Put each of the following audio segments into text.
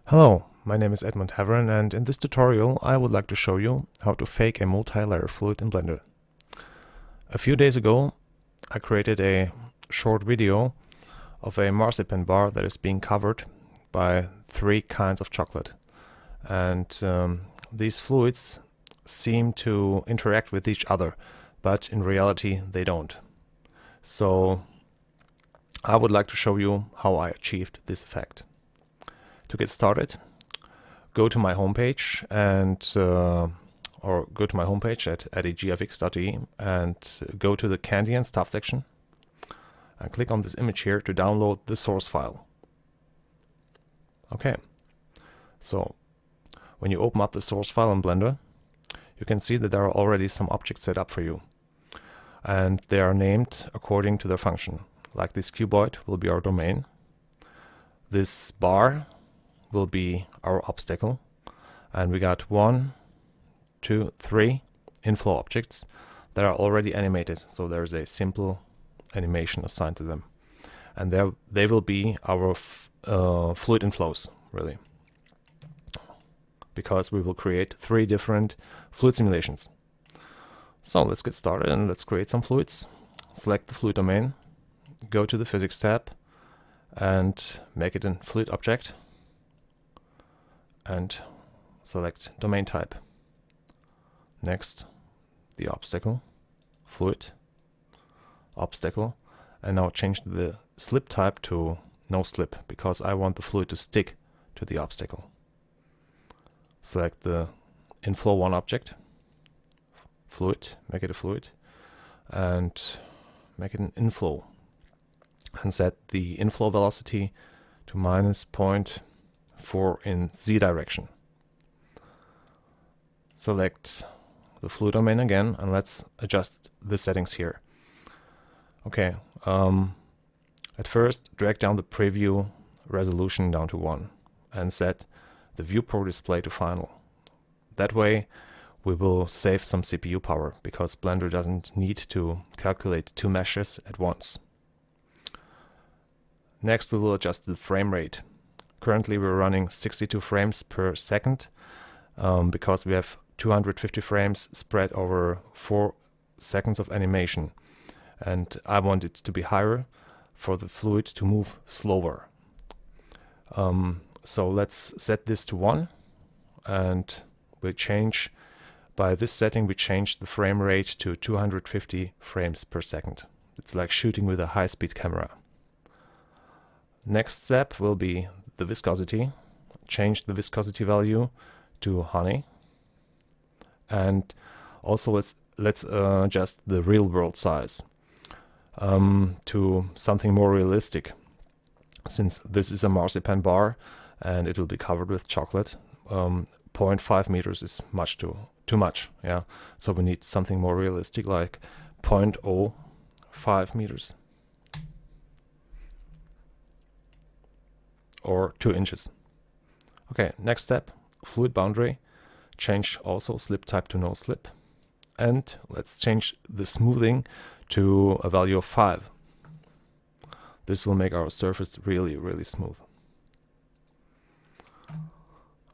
Hello, my name is Edmund Haveren, and in this tutorial I would like to show you how to fake a multi-layer fluid in Blender. A few days ago I created a short video of a marzipan bar that is being covered by 3 kinds of chocolate, and these fluids seem to interact with each other, but in reality they don't. So I would like to show you how I achieved this effect. To get started, go to my homepage or go to my homepage at agfx.de and go to the Candy and Stuff section and click on this image here to download the source file. Okay, so when you open up the source file in Blender, you can see that there are already some objects set up for you, and they are named according to their function. Like this cuboid will be our domain, this bar will be our obstacle, and we got 1, 2, 3 inflow objects that are already animated, so there's a simple animation assigned to them, and they will be our fluid inflows, really, because we will create 3 different fluid simulations. So let's get started and let's create some fluids. Select the fluid domain, go to the physics tab and make it a fluid object, and select domain type. Next, the obstacle, fluid, obstacle, and now change the slip type to no slip, because I want the fluid to stick to the obstacle. Select the inflow 1 object, fluid, make it a fluid, and make it an inflow, and set the inflow velocity to -0.4 in z direction. Select the fluid domain again, and let's adjust the settings here. Okay, at first drag down the preview resolution down to 1 and set the viewport display to final. That way we will save some CPU power, because Blender doesn't need to calculate 2 meshes at once. Next we will adjust the frame rate. Currently we're running 62 frames per second because we have 250 frames spread over 4 seconds of animation, and I want it to be higher for the fluid to move slower. So let's set this to 1, and we'll change, by this setting we change the frame rate to 250 frames per second. It's like shooting with a high-speed camera. Next step will be the viscosity. Change the viscosity value to honey, and also let's adjust the real world size to something more realistic, since this is a marzipan bar and it will be covered with chocolate. 0.5 meters is too much, yeah. So we need something more realistic, like 0.05 meters or 2 inches. Okay, next step, fluid boundary. Change also slip type to no slip, and let's change the smoothing to a value of 5. This will make our surface really, really smooth.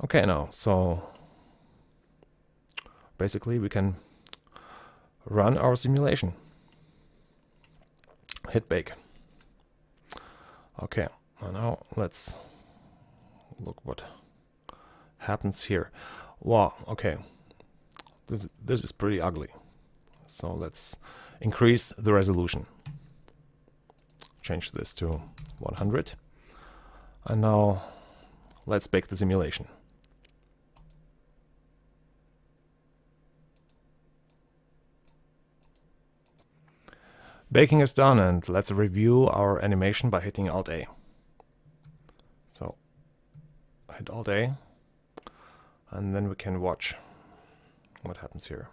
Okay, now, so basically we can run our simulation. Hit bake. Okay, now let's look what happens here. Wow, okay, this is pretty ugly. So let's increase the resolution. Change this to 100. And now let's bake the simulation. Baking is done, and let's review our animation by hitting Alt-A. So hit Alt-A, and then we can watch what happens here.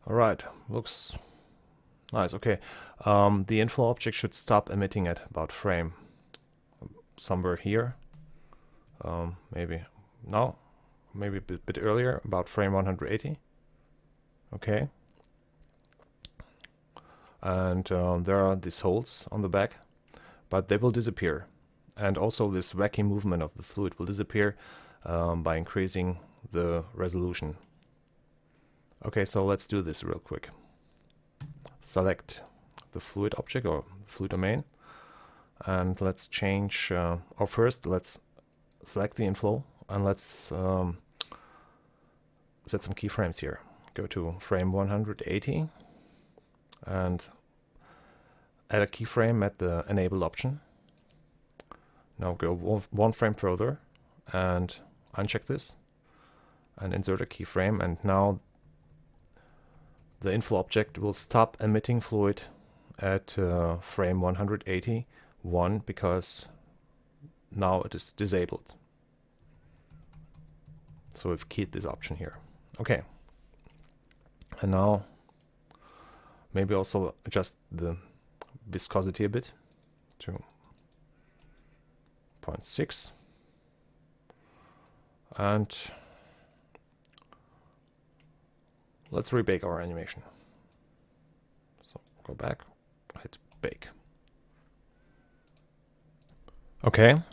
Alright, looks nice. Okay, the inflow object should stop emitting at about frame somewhere here. Maybe a bit earlier, about frame 180. Okay. And there are these holes on the back, but they will disappear And also this wacky movement of the fluid will disappear by increasing the resolution. Okay, so let's do this real quick. Select the fluid object or fluid domain, and let's change, or first let's select the inflow, and let's set some keyframes here. Go to frame 180 and add a keyframe at the enable option. Now go one frame further and uncheck this and insert a keyframe, and now the inflow object will stop emitting fluid at frame 181 because now it is disabled. So we've keyed this option here. Okay. And now maybe also adjust the viscosity a bit to 0.6, and let's rebake our animation. So go back, hit bake. Okay,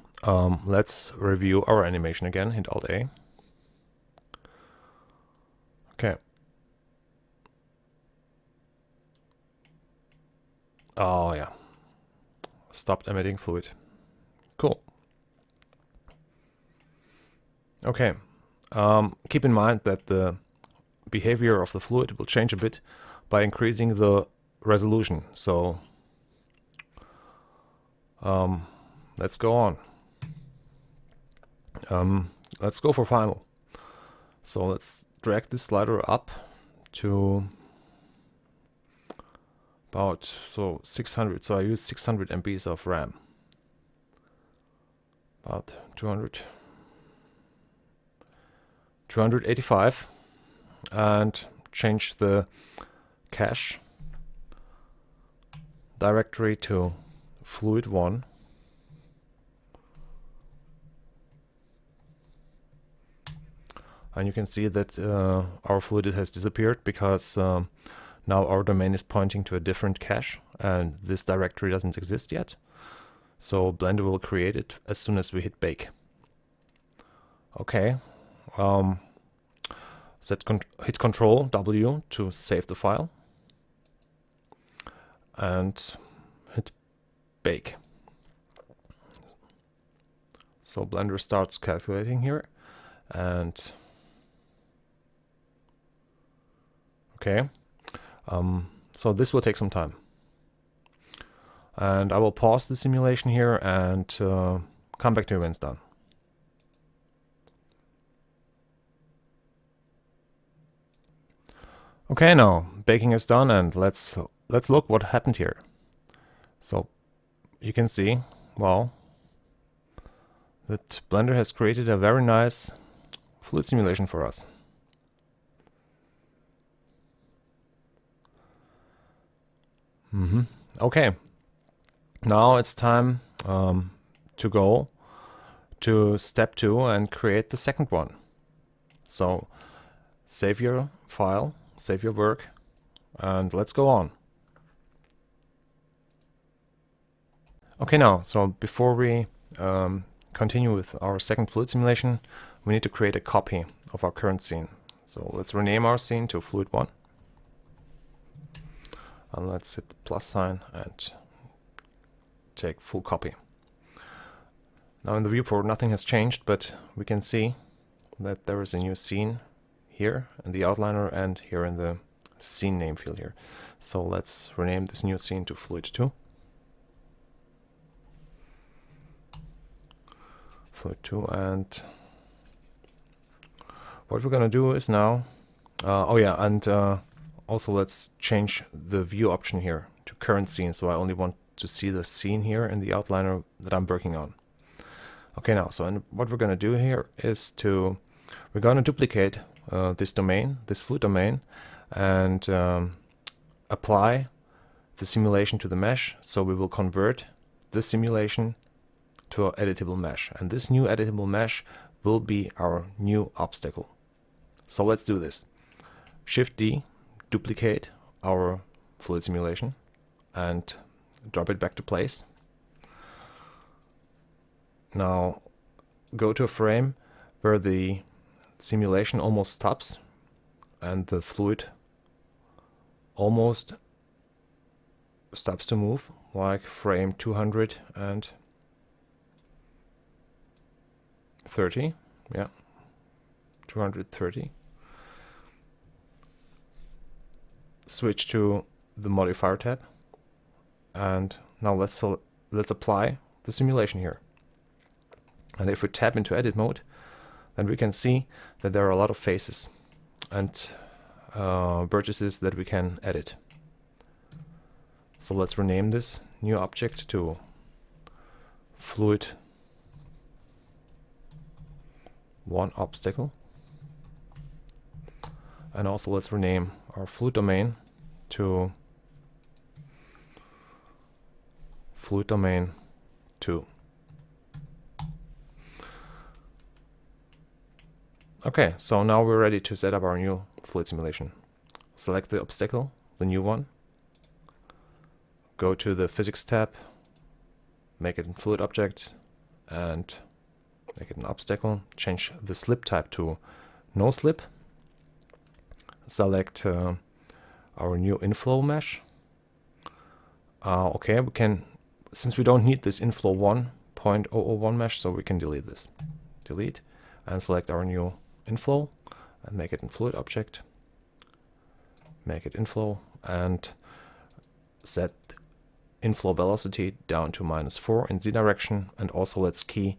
let's review our animation again. Hit Alt A. Okay. Oh yeah, stopped emitting fluid. Cool. Okay, keep in mind that the behavior of the fluid will change a bit by increasing the resolution. So let's go on. Let's go for final. So let's drag this slider up to about 600. So I use 600 MBs of RAM. About 285, and change the cache directory to fluid1. And you can see that our fluid has disappeared because now our domain is pointing to a different cache, and this directory doesn't exist yet. So Blender will create it as soon as we hit bake. Okay. Hit Control W to save the file, and hit bake. So Blender starts calculating here, and okay, so this will take some time, and I will pause the simulation here and come back to you when it's done. Okay, now baking is done, and let's look what happened here. So you can see, well, that Blender has created a very nice fluid simulation for us. Okay, now it's time to go to step 2 and create the second one. So save your file, save your work, and let's go on. Okay, now, so before we continue with our second fluid simulation, we need to create a copy of our current scene. So let's rename our scene to fluid1. And let's hit the plus sign and take full copy. Now in the viewport nothing has changed, but we can see that there is a new scene here in the outliner and here in the scene name field here. So let's rename this new scene to fluid2. Fluid2, and what we're gonna do is now, also let's change the view option here to current scene, so I only want to see the scene here in the outliner that I'm working on. Okay, now, so what we're going to do here is we're going to duplicate this domain, this fluid domain, and apply the simulation to the mesh. So we will convert the simulation to an editable mesh, and this new editable mesh will be our new obstacle. So let's do this. Shift D, duplicate our fluid simulation and drop it back to place. Now go to a frame where the simulation almost stops and the fluid almost stops to move, like frame 230. Yeah, 230. Switch to the modifier tab, and now let's apply the simulation here. And if we tap into edit mode, then we can see that there are a lot of faces and vertices that we can edit. So let's rename this new object to fluid 1 obstacle. And also let's rename our fluid domain to fluid domain 2. Okay, so now we're ready to set up our new fluid simulation. Select the obstacle, the new one. Go to the physics tab, make it a fluid object, and make it an obstacle. Change the slip type to no slip. Select our new inflow mesh. Okay, we can, since we don't need this inflow 1.001 mesh, so we can delete this. Delete, and select our new inflow and make it in fluid object. Make it inflow and set inflow velocity down to -4 in Z direction, and also let's key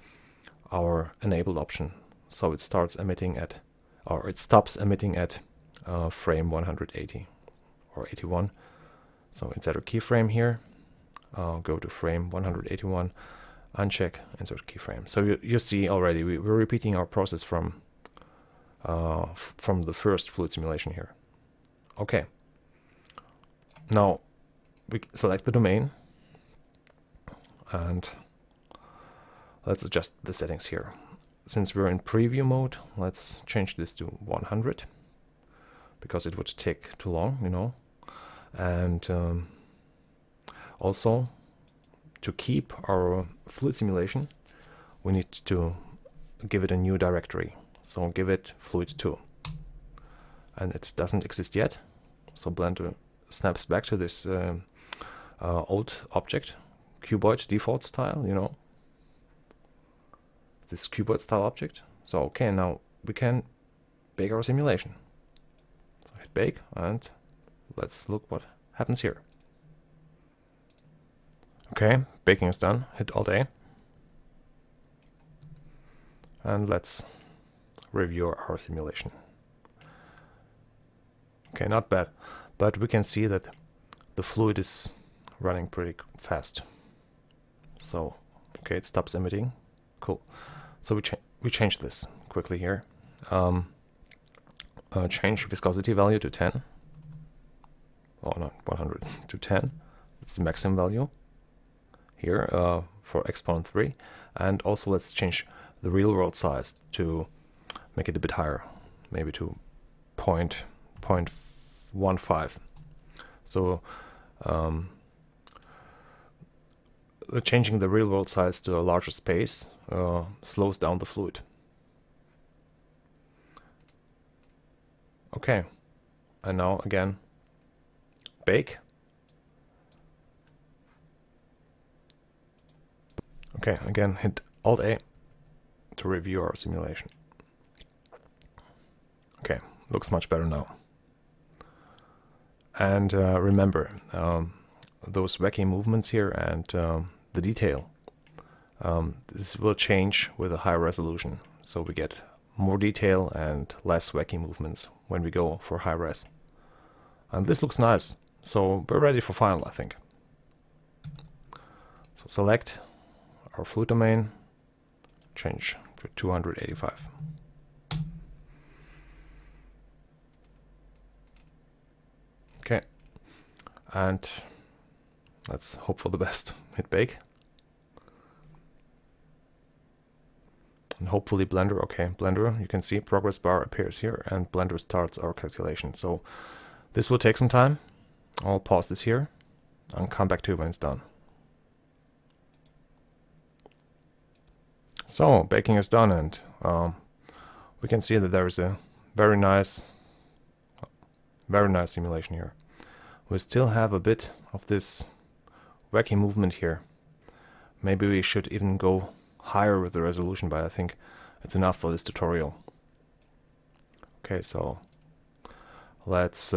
our enabled option so it starts emitting at, or it stops emitting at frame 180 or 81. So insert a keyframe here, go to frame 181, uncheck, insert keyframe. So you see already we're repeating our process from the first fluid simulation here. Okay, now we select the domain and let's adjust the settings here. Since we're in preview mode, let's change this to 100 because it would take too long, you know. And also to keep our fluid simulation, we need to give it a new directory. So give it fluid 2. And it doesn't exist yet. So Blender snaps back to this old object, cuboid default style, you know. This cuboid style object. So okay, now we can bake our simulation. So hit bake and let's look what happens here. Okay, baking is done. Hit Alt A. And let's review our simulation. Okay, not bad, but we can see that the fluid is running pretty fast. So, okay, it stops emitting. Cool. So we change this quickly here. Change viscosity value to 10. Oh no, 100 to 10. It's the maximum value here for exponent 3. And also let's change the real world size to make it a bit higher, maybe to 0.15. So changing the real world size to a larger space slows down the fluid. Okay, and now again bake. Okay, again hit Alt A to review our simulation. Okay, looks much better now. And remember, those wacky movements here and the detail, this will change with a higher resolution. So we get more detail and less wacky movements when we go for high res. And this looks nice. So we're ready for final, I think. So select our fluid domain, change to 285. Okay, and let's hope for the best. Hit bake. And hopefully Blender, okay, Blender, you can see progress bar appears here and Blender starts our calculation. So this will take some time. I'll pause this here and come back to you when it's done. So baking is done, and we can see that there is a very nice simulation here. We still have a bit of this wacky movement here. Maybe we should even go higher with the resolution, but I think it's enough for this tutorial. Okay, so let's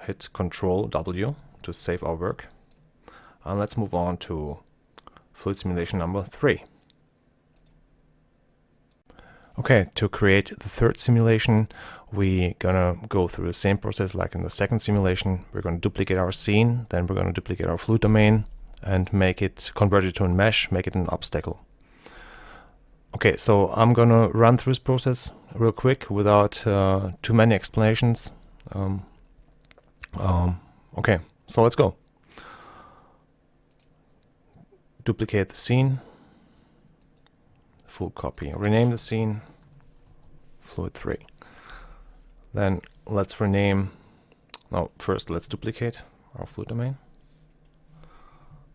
hit Control W to save our work, and let's move on to fluid simulation number 3. Okay, to create the third simulation, we're gonna go through the same process like in the second simulation. We're gonna duplicate our scene, then we're gonna duplicate our fluid domain and make it, convert it to a mesh, make it an obstacle. Okay, so I'm gonna run through this process real quick without too many explanations. Okay, so let's go. Duplicate the scene, full copy, rename the scene, fluid 3. Then let's rename, no, first let's duplicate our fluid domain.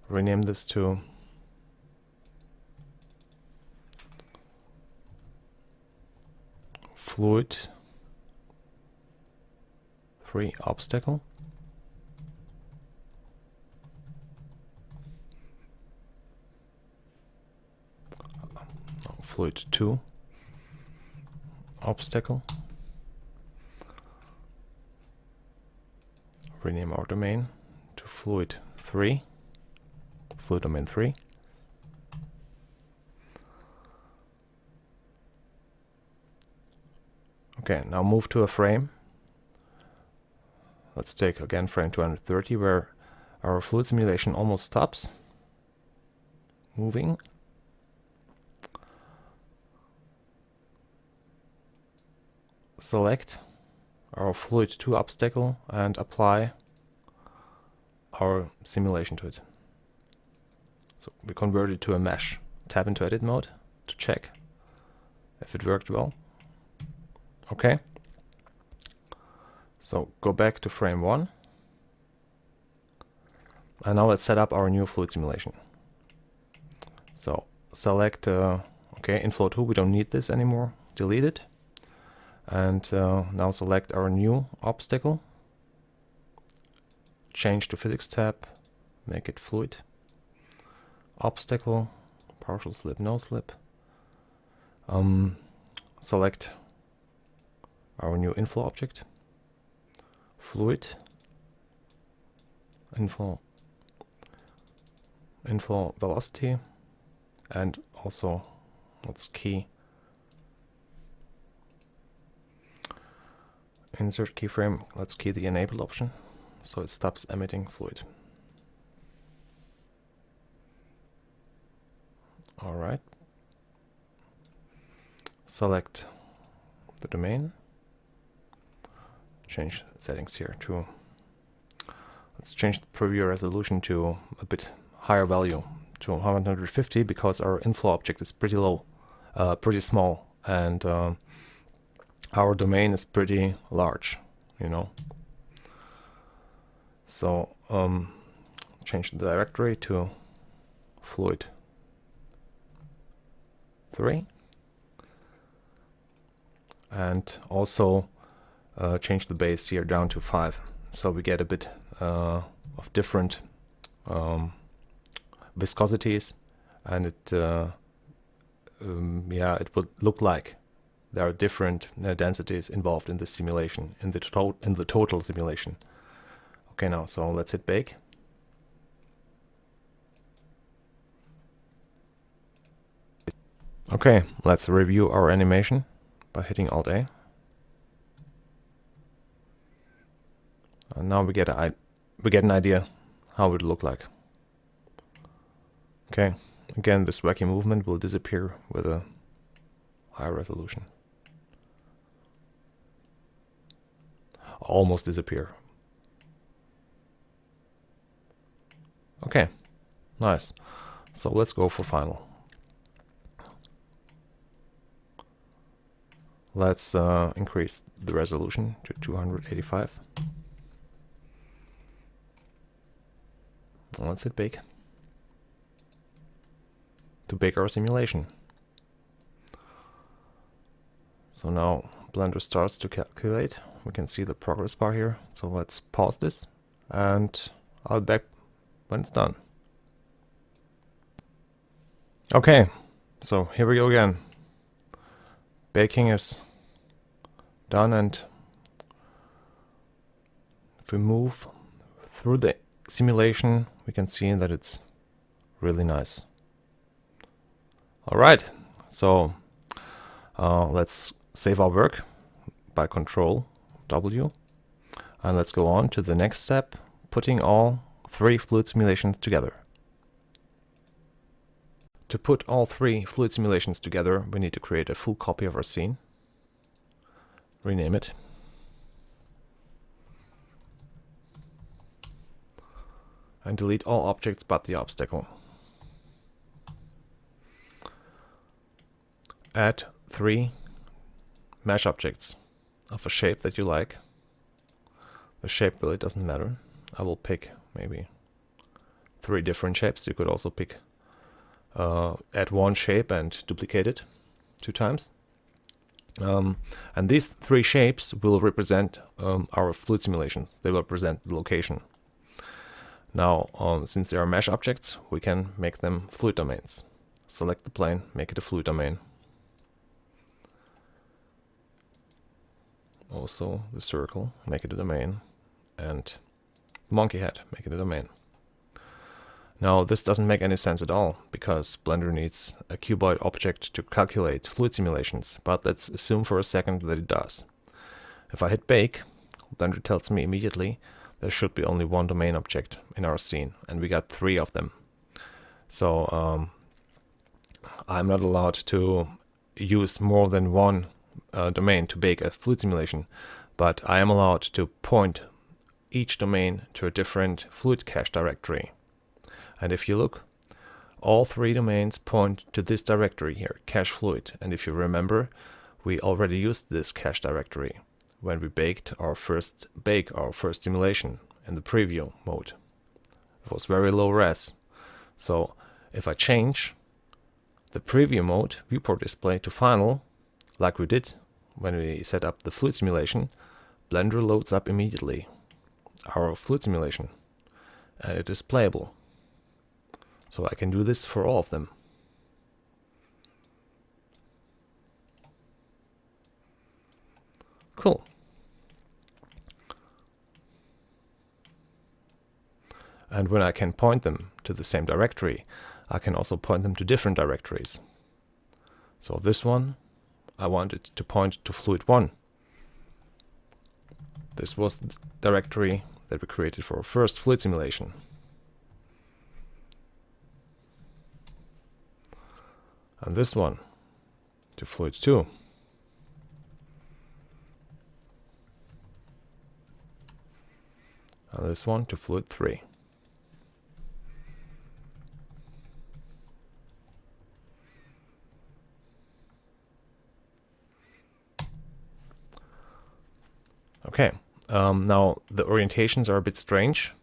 Rename this to fluid 3 obstacle. Fluid 2 obstacle. Rename our domain to fluid 3, fluid domain 3. Okay, now move to a frame. Let's take again frame 230 where our fluid simulation almost stops moving. Select our fluid 2 obstacle and apply our simulation to it. So we convert it to a mesh. Tap into edit mode to check if it worked well. Okay. So go back to frame 1. And now let's set up our new fluid simulation. So select, okay, inflow 2, we don't need this anymore. Delete it. And now select our new obstacle. Change to physics tab. Make it fluid. Obstacle. Partial slip, no slip. Select our new inflow object. Fluid. Inflow velocity. And also let's key insert keyframe, let's key the enable option so it stops emitting fluid. Alright. Select the domain. Change settings here to, let's change the preview resolution to a bit higher value, to 150, because our inflow object is pretty low, pretty small, and our domain is pretty large, you know. So change the directory to fluid 3, and also change the base here down to 5, so we get a bit of different viscosities, and it yeah, it would look like there are different densities involved in this simulation, in the total simulation. Okay, now so let's hit bake. Okay, let's review our animation by hitting Alt A. And now we get an idea how it would look like. Okay, again, this wacky movement will disappear with a higher resolution. Almost disappear. Okay, nice. So let's go for final. Let's increase the resolution to 285. Let's hit bake to bake our simulation. So now Blender starts to calculate. We can see the progress bar here. So let's pause this and I'll be back when it's done. Okay, so here we go again. Baking is done, and if we move through the simulation, we can see that it's really nice. Alright, so let's save our work by Control W, and let's go on to the next step, putting all 3 fluid simulations together. To put all 3 fluid simulations together, we need to create a full copy of our scene, rename it, and delete all objects but the obstacle. Add 3 mesh objects of a shape that you like. The shape really doesn't matter. I will pick maybe 3 different shapes. You could also pick add 1 shape and duplicate it 2 times. And these 3 shapes will represent our fluid simulations. They will represent the location. Now, since they are mesh objects, we can make them fluid domains. Select the plane, make it a fluid domain. Also the circle, make it a domain. And the monkey head, make it a domain. Now this doesn't make any sense at all, because Blender needs a cuboid object to calculate fluid simulations, but let's assume for a second that it does. If I hit bake, Blender tells me immediately there should be only 1 domain object in our scene, and we got 3 of them. So I'm not allowed to use more than 1 domain to bake a fluid simulation, but I am allowed to point each domain to a different fluid cache directory. And if you look, all 3 domains point to this directory here, cache fluid. And if you remember, we already used this cache directory when we baked our first simulation in the preview mode. It was very low res. So if I change the preview mode viewport display to final, like we did when we set up the fluid simulation, Blender loads up immediately our fluid simulation, and it is playable. So I can do this for all of them. Cool. And when I can point them to the same directory, I can also point them to different directories. So this one, I wanted to point to fluid 1. This was the directory that we created for our first fluid simulation. And this one to fluid 2. And this one to fluid 3. Okay, now the orientations are a bit strange,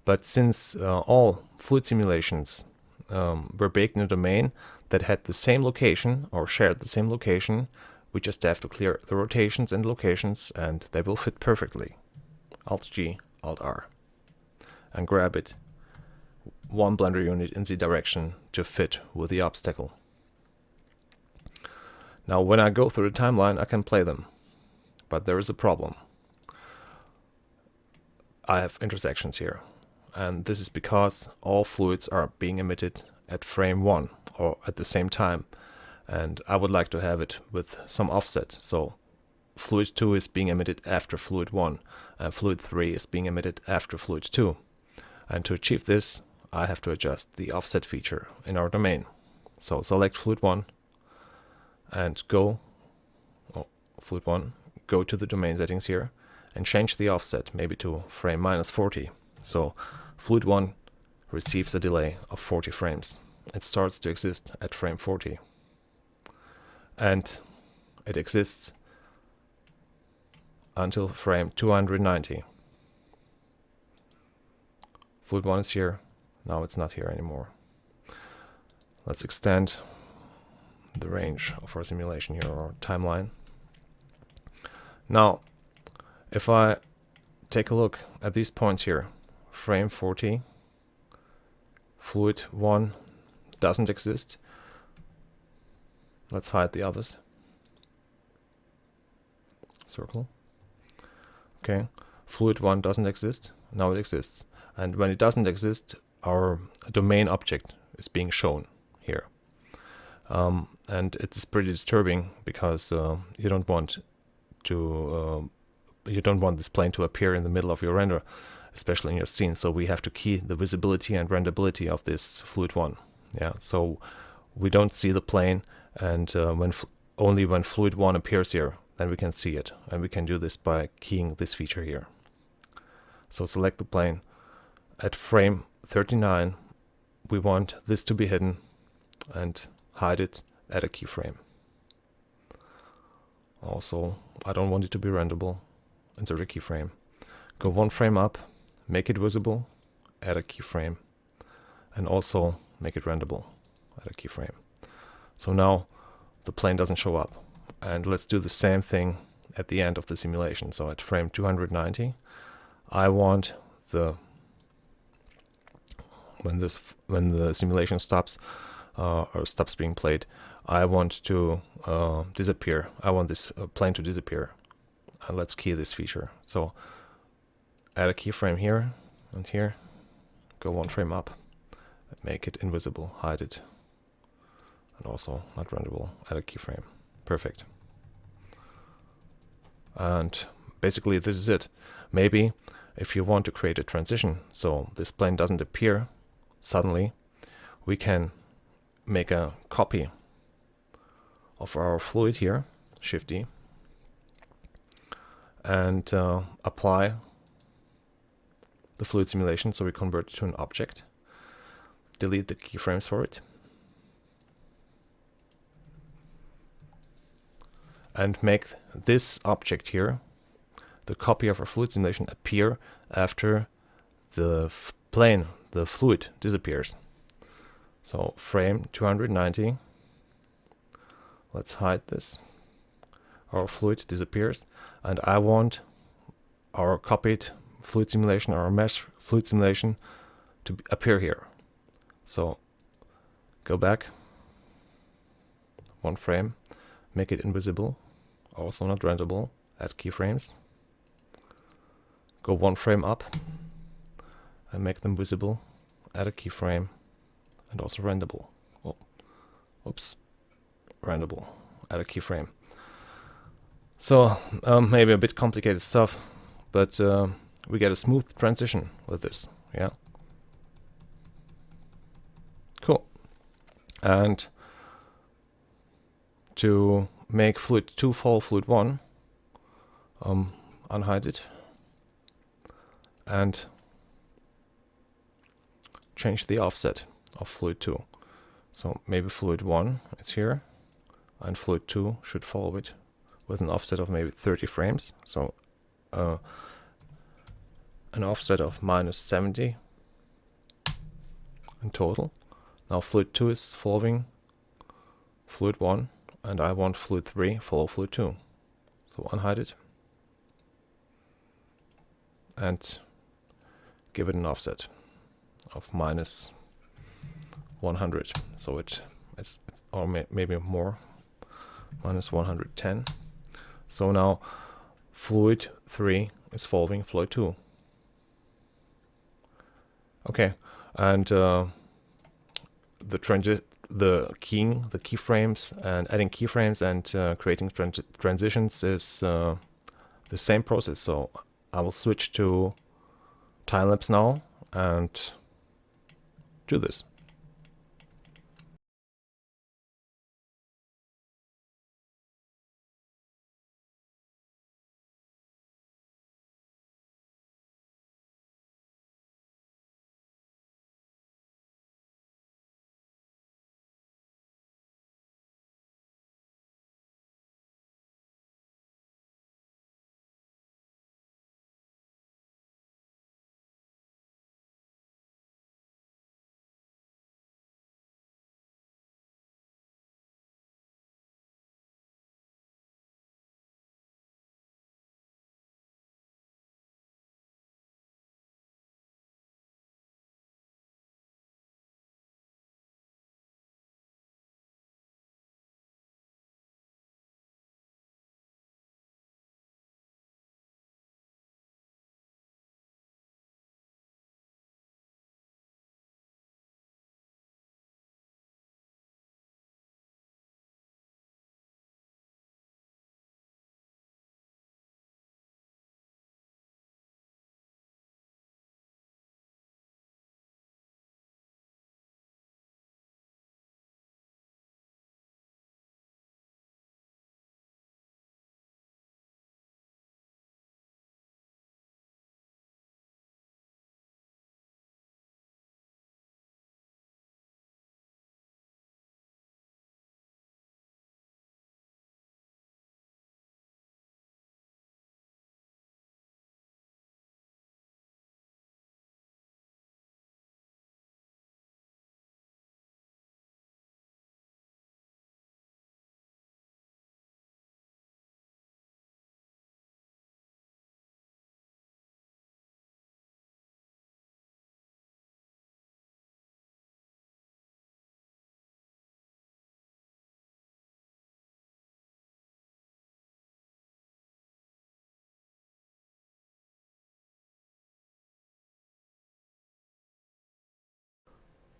but since all fluid simulations were baked in a domain that had the same location or shared the same location, we just have to clear the rotations and locations and they will fit perfectly. Alt-G, Alt-R, and grab it 1 Blender unit in the direction to fit with the obstacle. Now when I go through the timeline I can play them, but there is a problem. I have intersections here, and this is because all fluids are being emitted at frame 1 or at the same time, and I would like to have it with some offset. So fluid 2 is being emitted after fluid 1 and fluid 3 is being emitted after fluid 2, and to achieve this I have to adjust the offset feature in our domain. So select fluid 1 and go to the domain settings here and change the offset maybe to frame -40. So fluid 1 receives a delay of 40 frames. It starts to exist at frame 40. And it exists until frame 290. Fluid 1 is here. Now it's not here anymore. Let's extend the range of our simulation here, or timeline. Now, if I take a look at these points here, frame 40, fluid 1 doesn't exist. Let's hide the others. Circle. Okay, fluid 1 doesn't exist. Now it exists. And when it doesn't exist, our domain object is being shown here. And it's pretty disturbing because you don't want this plane to appear in the middle of your render, especially in your scene. So we have to key the visibility and renderability of this fluid 1. Yeah, so we don't see the plane, and only when fluid 1 appears here, then we can see it. And we can do this by keying this feature here. So select the plane. At frame 39, we want this to be hidden, and hide it, add a keyframe. Also, I don't want it to be renderable. Insert a keyframe. Go one frame up, make it visible, add a keyframe, and also make it renderable, add a keyframe. So now the plane doesn't show up. And let's do the same thing at the end of the simulation. So at frame 290, I want when the simulation stops or stops being played, I want to disappear. I want this plane to disappear. And let's key this feature. So add a keyframe here and here. Go one frame up, make it invisible, hide it, and also not renderable. Add a keyframe. Perfect. And basically this is it. Maybe if you want to create a transition so this plane doesn't appear suddenly, we can make a copy of our fluid here, Shift D, and apply the fluid simulation. So we convert it to an object, delete the keyframes for it, and make this object here, the copy of our fluid simulation, appear after the plane, the fluid, disappears. So frame 290, let's hide this. Our fluid disappears, and I want our copied fluid simulation, our mesh fluid simulation, to appear here. So go back one frame, make it invisible, also not renderable, add keyframes, go one frame up and make them visible, add a keyframe, and also renderable. Oh, oops, renderable, add a keyframe. So maybe a bit complicated stuff, but we get a smooth transition with this. Yeah, cool. And to make fluid 2 follow fluid 1, unhide it and change the offset of fluid 2. So maybe fluid 1 is here, and fluid 2 should follow it with an offset of maybe 30 frames. So an offset of -70 in total. Now fluid 2 is following fluid 1, and I want fluid 3 follow fluid 2. So unhide it and give it an offset of -100. So it's or maybe more, -110. So now fluid 3 is following fluid 2. Okay, and the keyframes and adding keyframes and creating transitions is the same process. So I will switch to time-lapse now and do this.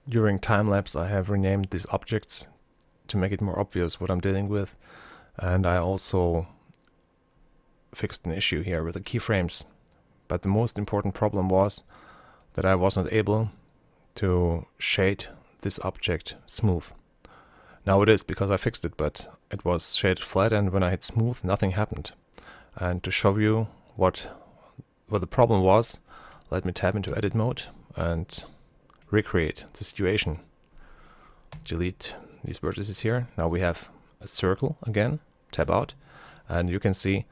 During time-lapse I have renamed these objects to make it more obvious what I'm dealing with, and I also fixed an issue here with the keyframes. But the most important problem was that I wasn't able to shade this object smooth. Now it is, because I fixed it, but it was shaded flat, and when I hit smooth nothing happened. And to show you what the problem was, let me tab into edit mode and recreate the situation. Delete these vertices here. Now we have a circle again, tab out, and you can see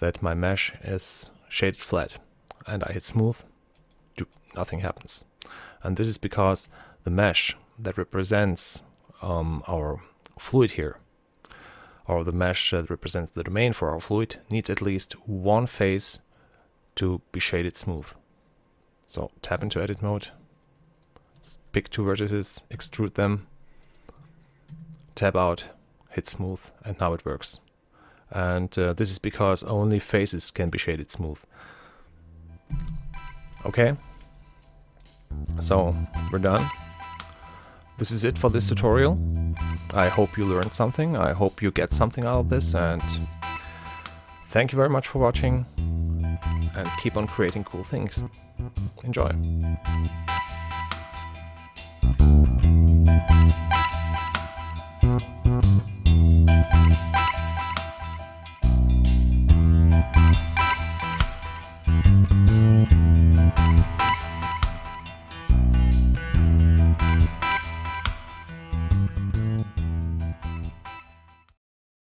that my mesh is shaded flat, and I hit smooth, nothing happens. And this is because the mesh that represents our fluid here, or the mesh that represents the domain for our fluid, needs at least one face to be shaded smooth. So tap into edit mode, pick two vertices, extrude them, tab out, hit smooth, and now it works. And this is because only faces can be shaded smooth. Okay, so we're done. This is it for this tutorial. I hope you learned something, I hope you get something out of this, and thank you very much for watching, and keep on creating cool things. Enjoy!